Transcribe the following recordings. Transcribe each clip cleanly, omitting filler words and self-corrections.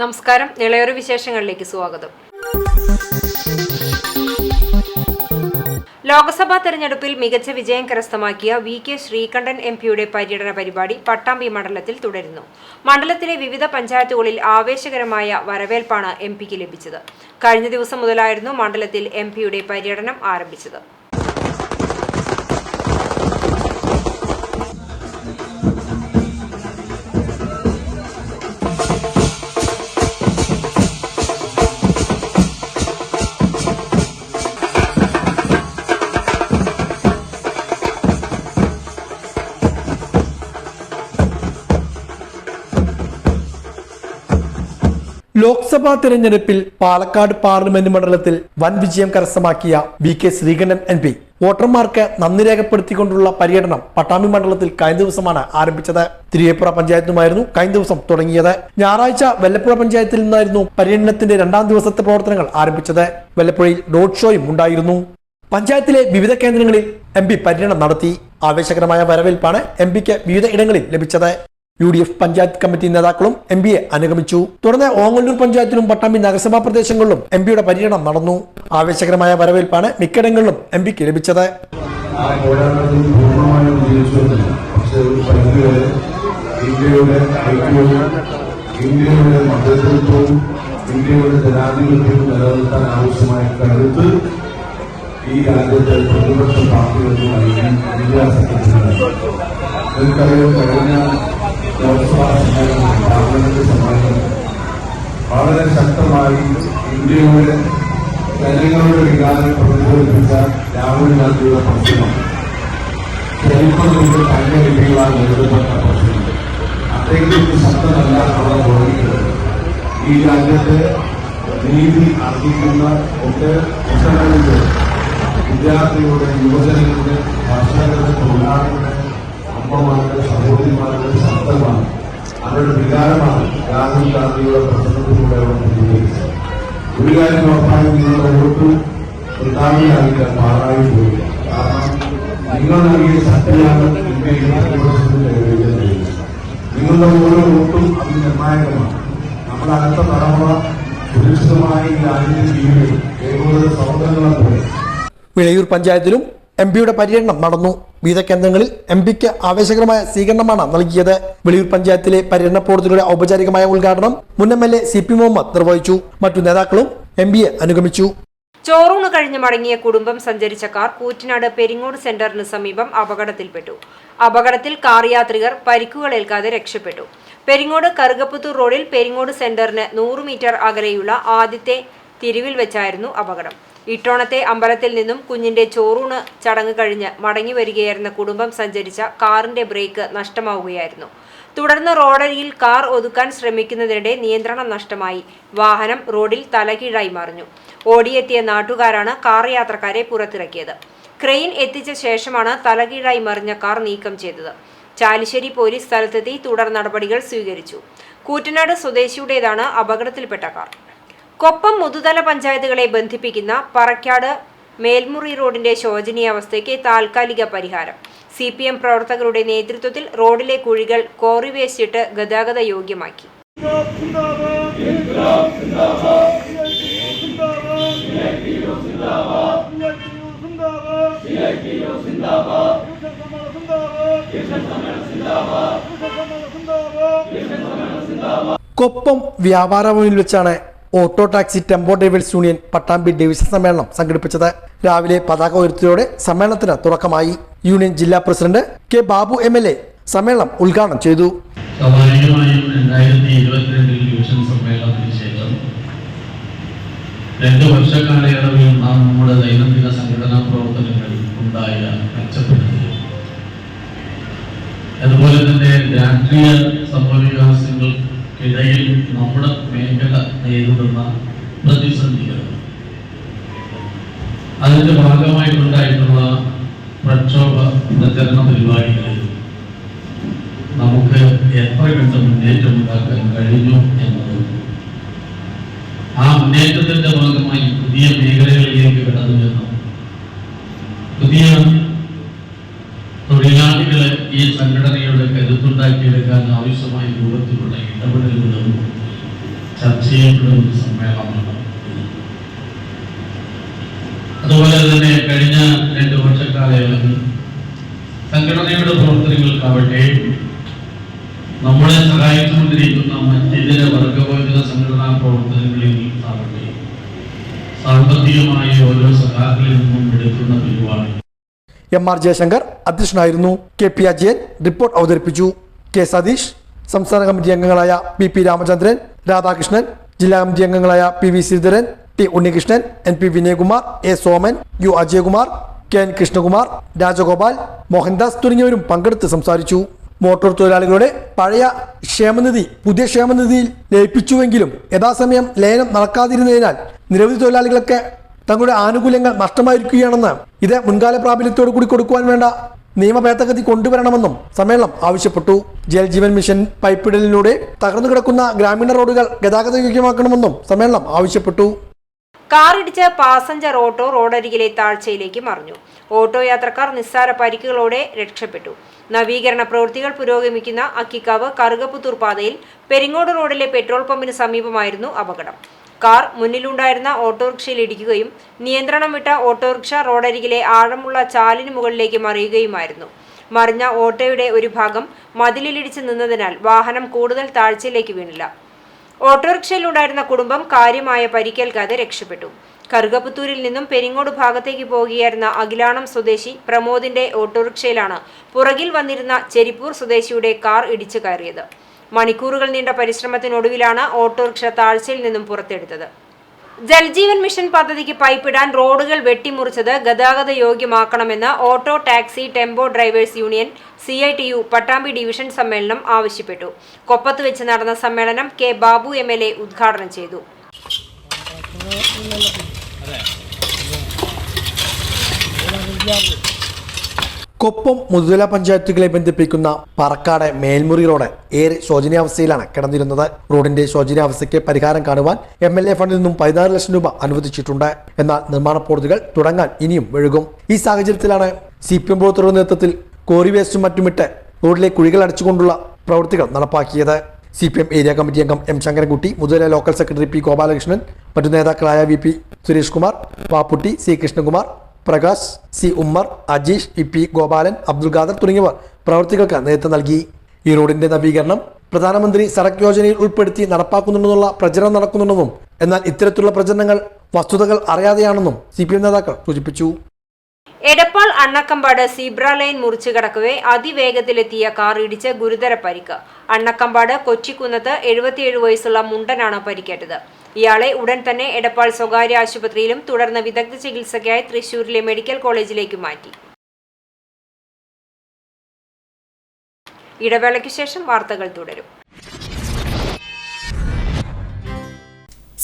നമസ്കാരം. ഇളയൊരു വിശേഷങ്ങളിലേക്ക് സ്വാഗതം. ലോക്സഭാ തെരഞ്ഞെടുപ്പിൽ മികച്ച വിജയം കരസ്ഥമാക്കിയ വി.കെ. ശ്രീകണ്ഠൻ എം.പിയുടെ പര്യടന പരിപാടി പട്ടാമ്പി മണ്ഡലത്തിൽ തുടരുന്നു. മണ്ഡലത്തിലെ വിവിധ പഞ്ചായത്തുകളിൽ ആവേശകരമായ വരവേൽപ്പാണ് എം.പിക്ക് ലഭിച്ചത്. കഴിഞ്ഞ ദിവസം മുതലായിരുന്നു മണ്ഡലത്തിൽ എം.പിയുടെ പര്യടനം ആരംഭിച്ചത്. ലോക്സഭാ തെരഞ്ഞെടുപ്പിൽ പാലക്കാട് പാർലമെന്റ് മണ്ഡലത്തിൽ വൻ വിജയം കരസ്ഥമാക്കിയ വി.കെ. ശ്രീകണ്ഠൻ എം.പി വോട്ടർമാർക്ക് നന്ദി രേഖപ്പെടുത്തിക്കൊണ്ടുള്ള പര്യടനം പട്ടാമ്പി മണ്ഡലത്തിൽ കഴിഞ്ഞ ദിവസമാണ് ആരംഭിച്ചത്. തിരുവേപ്പുറ പഞ്ചായത്തുമായിരുന്നു കഴിഞ്ഞ ദിവസം തുടങ്ങിയത്. ഞായറാഴ്ച വെല്ലപ്പുഴ പഞ്ചായത്തിൽ നിന്നായിരുന്നു പര്യടനത്തിന്റെ രണ്ടാം ദിവസത്തെ പ്രവർത്തനങ്ങൾ ആരംഭിച്ചത്. വെല്ലപ്പുഴയിൽ റോഡ് ഷോയും ഉണ്ടായിരുന്നു. പഞ്ചായത്തിലെ വിവിധ കേന്ദ്രങ്ങളിൽ എം.പി പര്യടനം നടത്തി. ആവേശകരമായ വരവേൽപ്പാണ് എം.പിക്ക് വിവിധ ഇടങ്ങളിൽ ലഭിച്ചത്. UDF പഞ്ചായത്ത് കമ്മിറ്റി നേതാക്കളും എം.പിയെ അനുഗമിച്ചു. തുടർന്ന് ഓങ്ങല്ലൂർ പഞ്ചായത്തിലും പട്ടാമ്പി നഗരസഭാ പ്രദേശങ്ങളിലും എം.പിയുടെ പര്യടനം നടന്നു. ആവേശകരമായ വരവേൽപ്പാണ് മിക്കയിടങ്ങളിലും എം.പിക്ക് ലഭിച്ചത്. ഈ രാജ്യത്തെ പ്രതിപക്ഷ പാർട്ടികളുമായി കഴിഞ്ഞ ലോക്സഭാ സമ്മേളനം പാർലമെന്റ് സമ്മേളനം വളരെ ശക്തമായി ഇന്ത്യയുടെ ജനങ്ങളുടെ വികാരം പ്രതിഫലിപ്പിച്ച രാഹുൽ ഗാന്ധിയുടെ പ്രശ്നം ചരിത്രം കൊണ്ട് കഴിഞ്ഞ വിധികളാൽ എഴുതപ്പെട്ട പ്രശ്നം അദ്ദേഹത്തിന് ശക്തമല്ല അവിടെ തോന്നിക്കുന്നത്. ഈ രാജ്യത്തെ നീതി അർഹിക്കുന്ന എന്റെ പ്രശ്നങ്ങളിലെ വിദ്യാർത്ഥികളുടെ യുവജനങ്ങളുടെ കർഷകരുടെ തൊഴിലാളികളുടെ അമ്മമാരുടെ സഹോദരിമാരുടെ ശബ്ദമാണ്, അവരുടെ വികാരമാണ് രാഹുൽ ഗാന്ധിയുടെ പ്രസംഗത്തിലൂടെ അവർ പ്രതികരിച്ചത്. ഒരു കാര്യം ഉറപ്പായും നിങ്ങളുടെ വോട്ട് പ്രധാനമായില്ല പാറായി പോയില്ല. കാരണം നിങ്ങൾ നൽകിയ ശക്തിയാണ് ഇന്ത്യയിൽ പ്രതിപക്ഷത്തിന്റെ വിജയം. നിങ്ങളുടെ ഓരോ വോട്ടും അത് നിർണായകമാണ്. നമ്മുടെ അടുത്ത തലമുറ സുരക്ഷിതമായി രാജ്യത്തെ ജീവിതം കേവല സൗഹൃദങ്ങളെ പോലെ. വിളയൂർ പഞ്ചായത്തിലും എം.പിയുടെ പര്യടനം നടന്നു. വിവിധ കേന്ദ്രങ്ങളിൽ എം.പിക്ക് ആവേശകരമായ സ്വീകരണമാണ് നൽകിയത്. വിളയൂർ പഞ്ചായത്തിലെ പര്യടന പ്രവർത്തനങ്ങളുടെ ഔപചാരികമായ ഉദ്ഘാടനം മുൻ എം.എൽ.എ. CP മുഹമ്മദ് നിർവഹിച്ചു. മറ്റു നേതാക്കളും എം.പിയെ അനുഗമിച്ചു. ചോറൂണ് കഴിഞ്ഞ് മടങ്ങിയ കുടുംബം സഞ്ചരിച്ച കാർ കൂറ്റനാട് പെരിങ്ങോട് സെന്ററിന് സമീപം അപകടത്തിൽപ്പെട്ടു. അപകടത്തിൽ കാർ യാത്രികർ പരിക്കുകളേൽക്കാതെ രക്ഷപ്പെട്ടു. പെരിങ്ങോട് കറുകപ്പുത്തൂർ റോഡിൽ പെരിങ്ങോട് സെന്ററിന് 100 മീറ്റർ അകലെയുള്ള ആദ്യത്തെ തിരിവിൽ വെച്ചായിരുന്നു അപകടം. ഇട്ടോണത്തെ അമ്പലത്തിൽ നിന്നും കുഞ്ഞിന്റെ ചോറൂണ് ചടങ്ങ് കഴിഞ്ഞ് മടങ്ങി വരികയായിരുന്ന കുടുംബം സഞ്ചരിച്ച കാറിന്റെ ബ്രേക്ക് നഷ്ടമാവുകയായിരുന്നു. തുടർന്ന് റോഡരികിൽ കാർ ഒതുക്കാൻ ശ്രമിക്കുന്നതിനിടെ നിയന്ത്രണം നഷ്ടമായി വാഹനം റോഡിൽ തലകീഴായി മറിഞ്ഞു. ഓടിയെത്തിയ നാട്ടുകാരാണ് കാർ യാത്രക്കാരെ പുറത്തിറക്കിയത്. ക്രെയിൻ എത്തിച്ച ശേഷമാണ് തലകീഴായി മറിഞ്ഞ കാർ നീക്കം ചെയ്തത്. ചാലിശ്ശേരി പോലീസ് സ്ഥലത്തെത്തി തുടർ നടപടികൾ സ്വീകരിച്ചു. കൂറ്റനാട് സ്വദേശിയുടേതാണ് അപകടത്തിൽപ്പെട്ട കാർ. കൊപ്പം മുതുതല പഞ്ചായത്തുകളെ ബന്ധിപ്പിക്കുന്ന പറക്കാട് മേൽമുറി റോഡിന്റെ ശോചനീയാവസ്ഥയ്ക്ക് താൽക്കാലിക പരിഹാരം. CPM പ്രവർത്തകരുടെ നേതൃത്വത്തിൽ റോഡിലെ കുഴികൾ കോറി വേസ്റ്റിട്ട് ഗതാഗത യോഗ്യമാക്കി. കൊപ്പം വ്യാപാര ഭവനിൽ വെച്ചാണ് auto taxi tempo drivers union Pattambi division സമ്മേളനം സംഘടിപ്പിച്ചത്. രാവിലെ പതാക ഉയർത്തിയോടെ സമ്മേളനത്തിന് തുടക്കമായി. യൂണിയൻ ജില്ലാ പ്രസിഡന്റ് K. ബാബു MLA സമ്മേളനം ഉദ്ഘാടനം ചെയ്തു. സ്വാഭാവികമായും 2022 ഡിവിഷൻ സമ്മേളനത്തിന് ശേഷം 2 വർഷക്കാലയളവിൽ നാം നമ്മുടെ ദൈനംദിന സംഘടനാ പ്രവർത്തനങ്ങൾ ഉണ്ടായ മെച്ചപ്പെടുത്തി. അതുപോലെ തന്നെ രാഷ്ട്രീയ സംഭവവികാസങ്ങൾക്കിടയിൽ നമ്മുടെ മേഖല നേരിടുന്ന പ്രതിസന്ധികൾ, അതിന്റെ ഭാഗമായിട്ടുണ്ടായിട്ടുള്ള പ്രക്ഷോഭ പ്രചരണ പരിപാടികളിൽ നമുക്ക് എത്ര കണ്ട് മുന്നേറ്റം ഉണ്ടാക്കാൻ കഴിഞ്ഞു എന്നത്, ആ മുന്നേറ്റത്തിന്റെ ഭാഗമായി പുതിയ മേഖലകളിലേക്ക് കടന്നുവെന്നും പുതിയ തൊഴിലാളികളെ ഈ സംഘടനയുടെ കരുത്തുണ്ടാക്കിയെടുക്കാൻ ആവശ്യമായ രൂപത്തിലുള്ള ഇടപെടലുകളും ചർച്ച ചെയ്യപ്പെടുന്ന സമ്മേളനമാണ് ഇത്. അതുപോലെ തന്നെ കഴിഞ്ഞ 2 വർഷക്കാലയളവിൽ സംഘടനയുടെ പ്രവർത്തനങ്ങൾക്കാവട്ടെ നമ്മളെ സഹായിച്ചുകൊണ്ടിരിക്കുന്ന മറ്റിതര വർഗവൈദ്യുത സംഘടനാ പ്രവർത്തനങ്ങളിൽ ആവട്ടെ സാമ്പത്തികമായി ഓരോ സഹാക്കളിൽ നിന്നും എടുക്കുന്ന പരിപാടി. MR ജയശങ്കർ അധ്യക്ഷനായിരുന്നു. KP അജയൻ റിപ്പോർട്ട് അവതരിപ്പിച്ചു. K സതീഷ്, സംസ്ഥാന കമ്മിറ്റി അംഗങ്ങളായ PP രാമചന്ദ്രൻ, രാധാകൃഷ്ണൻ, ജില്ലാ കമ്മിറ്റി അംഗങ്ങളായ PV Sreedharan, T Unnikrishnan, NP Vinayakumar, A Soman, U Ajayakumar, KN Krishnakumar, Rajagopal, Mohandas തുടങ്ങിയവരും പങ്കെടുത്ത് സംസാരിച്ചു. മോട്ടോർ തൊഴിലാളികളുടെ പഴയ ക്ഷേമനിധി പുതിയ ക്ഷേമനിധിയിൽ ലയിപ്പിച്ചുവെങ്കിലും യഥാസമയം ലയനം നടക്കാതിരുന്നതിനാൽ നിരവധി തൊഴിലാളികളൊക്കെ തങ്ങളുടെ ആനുകൂല്യങ്ങൾ നഷ്ടമായിരിക്കുകയാണെന്ന് ഇത് മുൻകാല പ്രാബല്യത്തോടു കൂടി കൊടുക്കുവാൻ വേണ്ട നിയമ ഭേദഗതി കൊണ്ടുവരണമെന്നും സമ്മേളനം ആവശ്യപ്പെട്ടു. ജൽജീവൻ മിഷൻ പൈപ്പിടലിലൂടെ തകർന്നു കിടക്കുന്ന ഗ്രാമീണ റോഡുകൾ ഗതാഗതയോഗ്യമാക്കണമെന്നും സമ്മേളനം ആവശ്യപ്പെട്ടു. കാറിടിച്ച് പാസഞ്ചർ ഓട്ടോ റോഡരികിലെ താഴ്ചയിലേക്ക് മറിഞ്ഞു. ഓട്ടോ യാത്രക്കാർ നിസ്സാര പരിക്കുകളോടെ രക്ഷപ്പെട്ടു. നവീകരണ പ്രവൃത്തികൾ പുരോഗമിക്കുന്ന അക്കിക്കാവ് കറുകപ്പുത്തൂർ പാതയിൽ പെരിങ്ങോട് റോഡിലെ പെട്രോൾ പമ്പിന് സമീപമായിരുന്നു അപകടം. കാർ മുന്നിലുണ്ടായിരുന്ന ഓട്ടോറിക്ഷയിൽ ഇടിക്കുകയും നിയന്ത്രണം വിട്ട ഓട്ടോറിക്ഷ റോഡരികിലെ ആഴമുള്ള ചാലിന് മുകളിലേക്ക് മറിയുകയുമായിരുന്നു. മറിഞ്ഞ ഓട്ടോയുടെ ഒരു ഭാഗം മതിലിലിടിച്ച് നിന്നതിനാൽ വാഹനം കൂടുതൽ താഴ്ചയിലേക്ക് വീണില്ല. ഓട്ടോറിക്ഷയിലുണ്ടായിരുന്ന കുടുംബം കാര്യമായ പരിക്കേൽക്കാതെ രക്ഷപ്പെട്ടു. കറുകപ്പുത്തൂരിൽ നിന്നും പെരിങ്ങോട് ഭാഗത്തേക്ക് പോകുകയായിരുന്ന അഖിലാണം സ്വദേശി പ്രമോദിന്റെ ഓട്ടോറിക്ഷയിലാണ് പുറകിൽ വന്നിരുന്ന ചെരിപ്പൂർ സ്വദേശിയുടെ കാർ ഇടിച്ചു കയറിയത്. മണിക്കൂറുകൾ നീണ്ട പരിശ്രമത്തിനൊടുവിലാണ് ഓട്ടോറിക്ഷ താഴ്ചയിൽ നിന്നും പുറത്തെടുത്തത്. ജൽജീവൻ മിഷൻ പദ്ധതിക്ക് പൈപ്പിടാൻ റോഡുകൾ വെട്ടിമുറിച്ചത് ഗതാഗത യോഗ്യമാക്കണമെന്ന് auto taxi tempo drivers union CITU Pattambi division സമ്മേളനം ആവശ്യപ്പെട്ടു. കൊപ്പത്ത് വെച്ച് നടന്ന സമ്മേളനം K ബാബു MLA ഉദ്ഘാടനം ചെയ്തു. കൊപ്പം മുതുതല പഞ്ചായത്തുകളെ ബന്ധിപ്പിക്കുന്ന പറക്കാട് മേൽമുറി റോഡ് ഏറെ ശോചനീയാവസ്ഥയിലാണ് കിടന്നിരുന്നത്. റോഡിന്റെ ശോചനീയാവസ്ഥയ്ക്ക് പരിഹാരം കാണുവാൻ MLA ഫണ്ടിൽ നിന്നും 16 ലക്ഷം രൂപ അനുവദിച്ചിട്ടുണ്ട്. എന്നാൽ നിർമ്മാണ പ്രവൃത്തികൾ തുടങ്ങാൻ ഇനിയും വൈകും. ഈ സാഹചര്യത്തിലാണ് CPM പ്രവർത്തകരുടെ നേതൃത്വത്തിൽ കോറി വേസ്റ്റും മറ്റുമിട്ട് റോഡിലെ കുഴികൾ അടച്ചുകൊണ്ടുള്ള പ്രവൃത്തികൾ നടപ്പാക്കിയത്. CPM ഏരിയ കമ്മിറ്റി അംഗം M Sankarankutty, Muthuthala local secretary P Gopalakrishnan, മറ്റു നേതാക്കളായ VP Suresh Kumar, Papputty, C Krishnakumar, Prakash, C Ummer, Ajeesh, EP Gopalan, Abdul Khader തുടങ്ങിയവർ പ്രവർത്തികൾക്ക് നേതൃത്വം നൽകി. ഈ റോഡിന്റെ നവീകരണം പ്രധാനമന്ത്രി സഡക് യോജനയിൽ ഉൾപ്പെടുത്തി നടപ്പാക്കുന്നുണ്ടെന്നുള്ള പ്രചരണം നടക്കുന്നുണ്ടെന്നും എന്നാൽ ഇത്തരത്തിലുള്ള പ്രചരണങ്ങൾ വസ്തുതകൾ അറിയാതെയാണെന്നും CPM നേതാക്കൾ സൂചിപ്പിച്ചു. എടപ്പാൾ അണ്ണക്കമ്പാട് സീബ്ര ലൈൻ മുറിച്ചു കടക്കവേ അതിവേഗത്തിലെത്തിയ കാർ ഇടിച്ച് ഗുരുതര പരിക്ക്. അണ്ണക്കമ്പാട് കൊച്ചിക്കുന്നത്ത് 77 വയസ്സുള്ള മുണ്ടനാണ് പരിക്കേറ്റത്. ഇയാളെ ഉടൻ തന്നെ എടപ്പാൾ സ്വകാര്യ ആശുപത്രിയിലും തുടർന്ന് വിദഗ്ധ ചികിത്സയ്ക്കായി തൃശൂരിലെ മെഡിക്കൽ കോളേജിലേക്ക് മാറ്റി. ഇടവേളയ്ക്ക് ശേഷം വാർത്തകൾ തുടരും.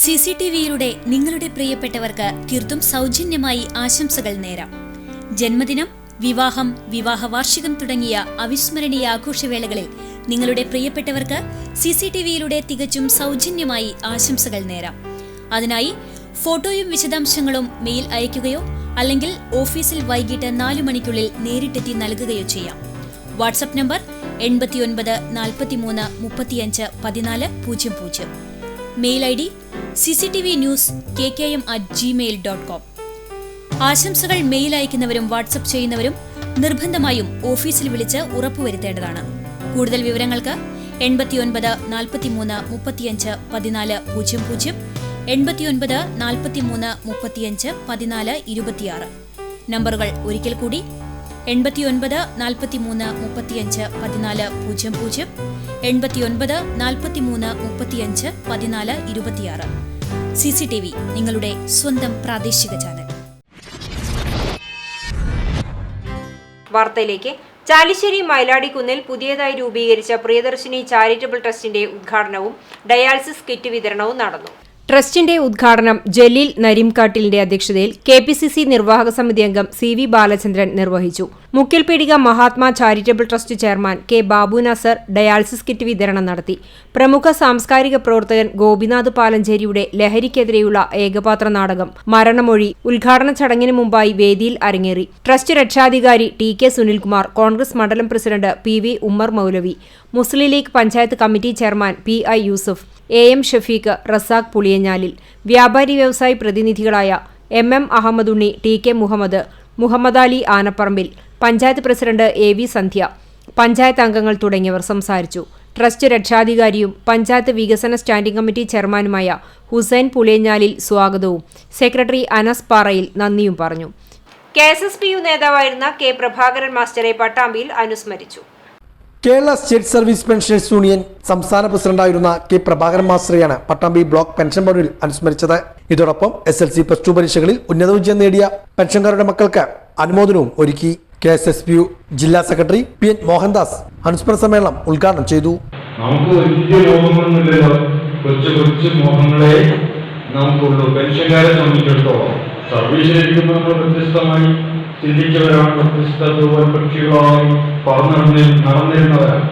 CCTVയിലൂടെ നിങ്ങളുടെ പ്രിയപ്പെട്ടവർക്ക് തീർത്തും സൗജന്യമായി ആശംസകൾ നേരാം. ജന്മദിനം, വിവാഹം, വിവാഹ വാർഷികം തുടങ്ങിയ അവിസ്മരണീയ ആഘോഷവേളകളിൽ നിങ്ങളുടെ പ്രിയപ്പെട്ടവർക്ക് CCTVയിലൂടെ തികച്ചും സൗജന്യമായി ആശംസകൾ നേരാം. അതിനായി ഫോട്ടോയും വിശദാംശങ്ങളും മെയിൽ അയയ്ക്കുകയോ അല്ലെങ്കിൽ ഓഫീസിൽ വൈകിട്ട് 4 മണിക്കുള്ളിൽ നേരിട്ടെത്തി നൽകുകയോ ചെയ്യാം. WhatsApp number 89 43 35 14 00. Mail ID cctvnews@gmail.com. ആശംസകൾ മെയിൽ അയക്കുന്നവരും വാട്സ്ആപ്പ് ചെയ്യുന്നവരും നിർബന്ധമായും ഓഫീസിൽ വിളിച്ച് ഉറപ്പുവരുത്തേണ്ടതാണ്. കൂടുതൽ വിവരങ്ങൾക്ക് 89 43 35 14 00, 89 43 35 14 26. നമ്പറുകൾ ഒരിക്കൽ കൂടി 89 43 35 14 00, 89 43 35 14 26. CCTV, നിങ്ങളുടെ സ്വന്തം പ്രാദേശിക ചാനൽ. വാർത്തയിലേക്ക്. ചാലിശ്ശേരി മൈലാടിക്കുന്നിൽ പുതിയതായി രൂപീകരിച്ച പ്രിയദർശിനി ചാരിറ്റബിൾ ട്രസ്റ്റിന്റെ ഉദ്ഘാടനവും ഡയാലിസിസ് കിറ്റ് വിതരണവും നടന്നു. ട്രസ്റ്റിന്റെ ഉദ്ഘാടനം ജലീൽ നരീംകാട്ടിലിന്റെ അധ്യക്ഷതയിൽ KPCC നിർവാഹക സമിതി അംഗം CV ബാലചന്ദ്രൻ നിർവഹിച്ചു. Mukkilpeedika Mahatma charitable trust chairman K Babu Nasar dialysis kit വിതരണം നടത്തി. പ്രമുഖ സാംസ്കാരിക പ്രവർത്തകൻ ഗോപിനാഥ് പാലഞ്ചേരിയുടെ ലഹരിക്കെതിരെയുള്ള ഏകപാത്ര നാടകം മരണമൊഴി ഉദ്ഘാടന ചടങ്ങിന് മുമ്പായി വേദിയിൽ അരങ്ങേറി. ട്രസ്റ്റ് രക്ഷാധികാരി ടി.കെ. സുനിൽകുമാർ, കോൺഗ്രസ് മണ്ഡലം president P V. Ummer Moulavi, Muslim League panchayat committee chairman P I. Yusuf, A M. Shafeeq, Razak പുളിയഞ്ഞാലിൽ, വ്യാപാരി വ്യവസായി പ്രതിനിധികളായ M M. Ahammedunni, T K. Muhammad, Muhammad Ali Anapparambil, panchayat president A V. Sandhya, panchayat അംഗങ്ങൾ തുടങ്ങിയവർ സംസാരിച്ചു. ട്രസ്റ്റ് രക്ഷാധികാരിയും പഞ്ചായത്ത് വികസന സ്റ്റാൻഡിംഗ് കമ്മിറ്റി ചെയർമാനുമായ ഹുസൈൻ പുളിയഞ്ഞാലിൽ സ്വാഗതവും സെക്രട്ടറി അനസ് പാറയിൽ നന്ദിയും പറഞ്ഞു. KSSPU നേതാവായിരുന്ന കെ. പ്രഭാകരൻ മാസ്റ്ററെ പട്ടാമ്പിയിൽ അനുസ്മരിച്ചു. Kerala state service pensioners union സംസ്ഥാന പ്രസിഡന്റായിരുന്ന കെ. പ്രഭാകരൻ മാസ്റ്ററെയാണ് പട്ടാമ്പി ബ്ലോക്ക് പെൻഷൻ ബോർഡിൽ അനുസ്മരിച്ചത്. ഇതോടൊപ്പം SLC +2 പരീക്ഷകളിൽ ഉന്നത വിജയം നേടിയ പെൻഷൻകാരുടെ മക്കൾക്ക് അനുമോദനവും ഒരുക്കി. KSSPU ജില്ലാ സെക്രട്ടറി P.N. മോഹൻദാസ് അനുസ്മരണ സമ്മേളനം ഉദ്ഘാടനം ചെയ്തു. നമുക്ക് വലിയ മോഹങ്ങളൊന്നുമില്ലല്ലോ, കൊച്ചു കൊച്ചു മോഹങ്ങളെ നമുക്കുള്ളൂ. പെൻഷൻകാരെ സംബന്ധിച്ചിടത്തോളം സർവീസിലിരിക്കുമ്പോൾ നമ്മൾ വ്യത്യസ്തമായി ചിന്തിച്ചവരാണ്, വ്യത്യസ്ത പക്ഷികളായി നടന്നിരുന്നവരാണ്.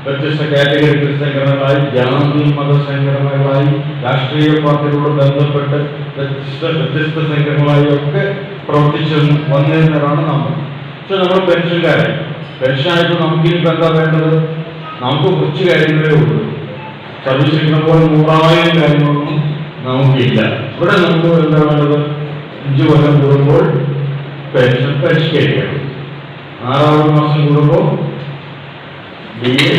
വ്യത്യസ്ത കാറ്റഗറി സംഘടനകളായി, ജാതി മത സംഘടനകളായി, രാഷ്ട്രീയ പാർട്ടികളോട് ബന്ധപ്പെട്ട് വ്യത്യസ്ത സംഘടനകളായി ഒക്കെ പ്രവർത്തിച്ച് വന്നിരുന്നവരാണ് നമ്മൾ. പക്ഷെ നമ്മൾ പെൻഷനായിട്ട് നമുക്കിനിപ്പോൾ എന്താ വേണ്ടത്? നമുക്ക് കുറച്ച് കാര്യങ്ങളേ ഉള്ളൂ. സർവീസിരിക്കുന്ന പോലെ 100,000 കാര്യങ്ങളൊന്നും നമുക്കില്ല. ഇവിടെ നമുക്ക് എന്താ വേണ്ടത്? 5 കൊല്ലം കൂടുമ്പോൾ പെൻഷൻ പരിഷ്കരിക്കണം, 6 മാസം കൂടുമ്പോൾ DA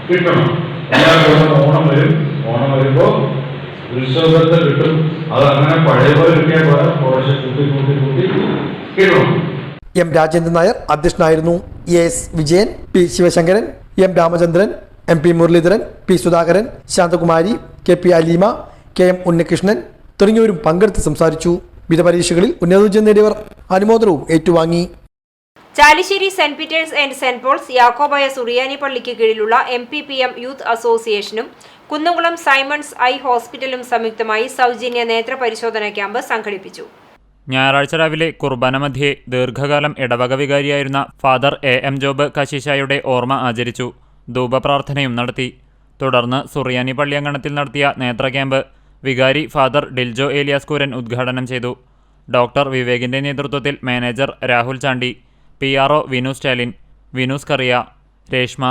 കിട്ടണം. എല്ലാ കൊല്ലം ഓണം വരുമ്പോൾ ഉത്സവത്തെ കിട്ടും. അതങ്ങനെ പഴയ പോലെ കിട്ടിയാൽ പോലെ കുറച്ച് കൂട്ടി കിട്ടണം. M. രാജേന്ദ്രൻ നായർ അധ്യക്ഷനായിരുന്നു. AS. Vijayan, P. Sivasankaran, M. Ramachandran, MP. Muraleedharan, P. Sudhakaran, Shanthakumari, KP. Aleema, KM. Unnikrishnan തുടങ്ങിയവരും പങ്കെടുത്ത് സംസാരിച്ചു. വിവിധ പരീക്ഷകളിൽ ഉന്നത വിജയം നേടിയവർ അനുമോദനവും ഏറ്റുവാങ്ങി. Chalissery saint Peter's and saint Paul's Yakobaya Suriyani പള്ളിക്ക് കീഴിലുള്ള MPPM യൂത്ത് അസോസിയേഷനും കുന്നംകുളം സൈമൺസ് ഐ ഹോസ്പിറ്റലും സംയുക്തമായി സൗജന്യ നേത്ര പരിശോധനാ ക്യാമ്പ് സംഘടിപ്പിച്ചു. ഞായറാഴ്ച രാവിലെ കുർബാന മധ്യേ ദീർഘകാലം ഇടവക വികാരിയായിരുന്ന ഫാദർ A.M. ജോബ് കശീശായുടെ ഓർമ്മ ആചരിച്ചു. ധൂപപ്രാർത്ഥനയും നടത്തി. തുടർന്ന് സുറിയാനി പള്ളിയങ്കണത്തിൽ നടത്തിയ നേത്ര ക്യാമ്പ് വികാരി ഫാദർ ഡിൽജോ ഏലിയാസ് കൂരൻ ഉദ്ഘാടനം ചെയ്തു. ഡോക്ടർ വിവേകിന്റെ നേതൃത്വത്തിൽ മാനേജർ രാഹുൽ ചാണ്ടി, PRO വിനു സ്റ്റാലിൻ, വിനൂസ് കറിയ, രേഷ്മ,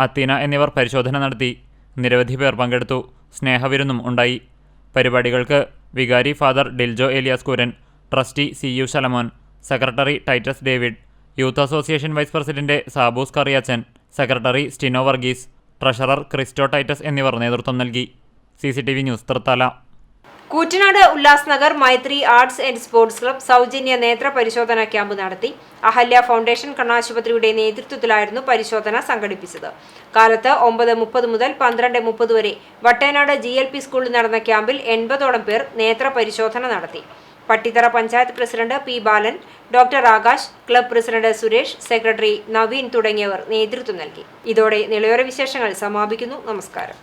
അത്തീന എന്നിവർ പരിശോധന നടത്തി. നിരവധി പേർ പങ്കെടുത്തു. സ്നേഹവിരുന്നും ഉണ്ടായി. പരിപാടികൾക്ക് വികാരി father Diljo Elias Kooran, trustee CU Shalamon, secretary Titus David, youth association vice president Saboos Kariachan, secretary Stino Varghese, treasurer Christo Titus എന്നിവർ നേതൃത്വം നൽകി. CCTV news Thrithala. Koottanad Ullas Nagar Maithri arts and sports club സൗജന്യ നേത്ര പരിശോധനാ ക്യാമ്പ് നടത്തി. അഹല്യ ഫൗണ്ടേഷൻ കണ്ണാശുപത്രിയുടെ നേതൃത്വത്തിലായിരുന്നു പരിശോധന സംഘടിപ്പിച്ചത്. കാലത്ത് 9:30 മുതൽ 12:30 വരെ വട്ടേനാട് GLP സ്കൂളിൽ നടന്ന ക്യാമ്പിൽ 80ഓളം പേർ നേത്ര പരിശോധന നടത്തി. Pattithara panchayat president P. Balan, doctor Akash, club president Suresh, secretary Naveen തുടങ്ങിയവർ നേതൃത്വം നൽകി. ഇതോടെ നിളയോര വിശേഷങ്ങൾ സമാപിക്കുന്നു. നമസ്കാരം.